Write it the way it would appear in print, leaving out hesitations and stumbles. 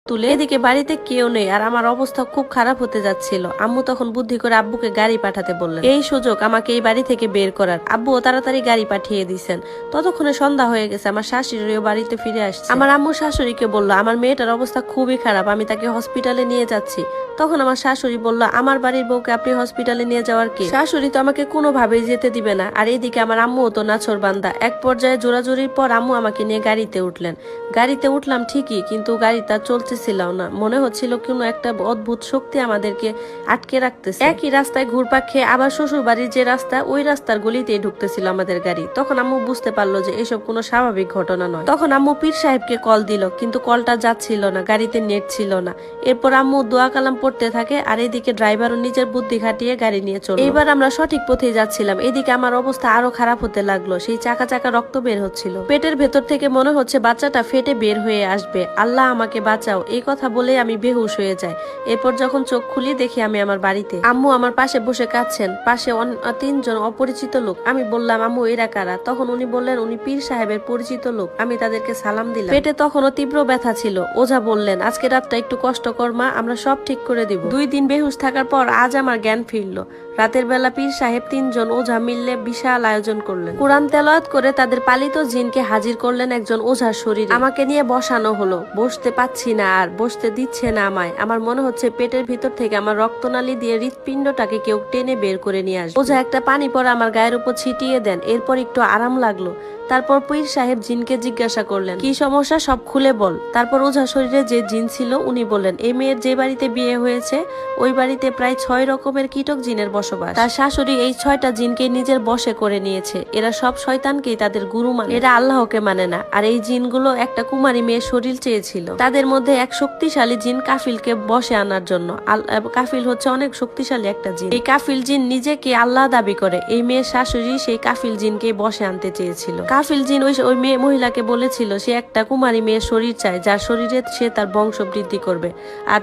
তুলে এদিকে বাড়িতে কেউ নেই আর আমার অবস্থা খুব খারাপ হতে যাচ্ছিল। আম্মু তখন বুদ্ধি করে আব্বুকে গাড়ি পাঠাতে বললেন, এই সুযোগ আমাকে এই বাড়ি থেকে বের করার। আব্বুও তাড়াতাড়ি গাড়ি পাঠিয়ে দিয়েছেন। ততক্ষণে সন্ধ্যা হয়ে গেছে, আমার শাশুড়িও বাড়িতে ফিরে আসছে। আমার আম্মু শাশুড়িকে বললো আমার মেয়েটার অবস্থা খুবই খারাপ, আমি তাকে হসপিটালে নিয়ে যাচ্ছি। তখন আমার শাশুড়ি বলল, আমার বাড়ির বউকে আপনি হসপিটালে নিয়ে যাওয়ার কি? শাশুড়ি তো আমাকে কোনোভাবেই যেতে দিবে না। আর এদিকে আমার আম্মুও তো নাছোড়বান্দা। এক পর্যায়ে জোরাজুরির পর আম্মু আমাকে নিয়ে গাড়িতে উঠলেন। গাড়িতে উঠলাম ঠিকই, কিন্তু গাড়িটা চলতেছিল না। মনে হচ্ছিল কোনো একটা অদ্ভুত শক্তি আমাদেরকে আটকে রাখতেছে। একই রাস্তায় ঘুরপাক খেয়ে আবার শ্বশুর বাড়ির যে রাস্তা, ওই রাস্তার গলিতেই ঢুকতেছিল আমাদের গাড়ি। তখন আম্মু বুঝতে পারলো যে এসব কোনো স্বাভাবিক ঘটনা নয়। তখন আম্মু পীর সাহেবকে কল দিল, কিন্তু কলটা যাচ্ছিল না, গাড়িতে নেট ছিল না। এরপর আম্মু দোয়া কালাম পড়তে থাকে আর এদিকে ড্রাইভারও নিজের বুদ্ধি খাটিয়ে গাড়ি নিয়ে চলল। এবার আমরা সঠিক পথে যাচ্ছিলাম। এদিকে আমার অবস্থা আরো খারাপ হতে লাগলো। সেই চাকা চাকা রক্ত বের হচ্ছিল। পেটের ভেতর থেকে মনে হচ্ছে বাচ্চাটা ফেটে বের হয়ে আসবে। আল্লাহ আমাকে বাঁচাও, এই কথা বলে আমি বেহুশ হয়ে যাই। এরপর যখন চোখ খুলি দেখি আমি আমার বাড়িতে। আম্মু আমার পাশে বসে কাঁদছেন, পাশে তিনজন অপরিচিত লোক। আমি বললাম, আম্মু এরা কারা? তখন উনি বললেন, উনি পীর সাহেবের পরিচিত লোক। আমি তাদেরকে সালাম দিলাম। পেটে তখনও তীব্র ব্যথা ছিল। ওঝা বললেন, আজকে রাতটা একটু কষ্ট কর মা, আমরা সব ঠিক করে দিব। 2 দিন বেহুশ থাকার পর আজ আমার জ্ঞান ফিরল। রাতের বেলা পীর সাহেব 3 জন ওঝা মিললে বিশাল আয়োজন করলেন। কোরআন তেলাওয়াত করে তাদের পালিত জিনকে হাজির করলেন একজন ওঝার শরীরে। আমাকে নিয়ে বসানো হলো। বসতে পাচ্ছি না, আর বসতে দিচ্ছে না আমায়। আমার মনে হচ্ছে পেটের ভিতর থেকে আমার রক্তনালী দিয়ে হৃৎপিণ্ডটাকে কেউ টেনে বের করে নিয়ে আসবে। ওঝা একটা পানি পড়া আমার গায়ের উপর ছিটিয়ে দেন। এরপর একটু আরাম লাগলো। তারপর পীর সাহেব জিনকে জিজ্ঞাসা করলেন, কি সমস্যা, সব খুলে বল। তারপর ওঝা শরীরে যে জিন ছিল উনি বললেন, এই মেয়ের যে বাড়িতে বিয়ে হয়েছে ওই বাড়িতে প্রায় 6 রকমের কীটক জিনের বসবাস। তার শাশুড়ি এই 6টা জিনকে নিজের বশে করে নিয়েছে। এরা সব শয়তানকেই তাদের গুরু মানে, এরা আল্লাহকে মানে না। আর এই জিনগুলো একটা কুমারী মেয়ের শরীর চেয়েছিল। তাদের মধ্যে এক শক্তিশালী জিন কাফিলকে বশে আনার জন্য। কাফিল হচ্ছে অনেক শক্তিশালী একটা জিন। এই কাফিল জিন নিজেকে আল্লাহ দাবি করে। এই মেয়ের শাশুড়ি সেই কাফিল জিনকে বশে আনতে চেয়েছিল। কাফিল জিন ওই মেয়ে মহিলাকে বলেছিল সে একটা কুমারী মেয়ের শরীর চায়, যার শরীরে সে তার বংশ বৃদ্ধি করবে। আর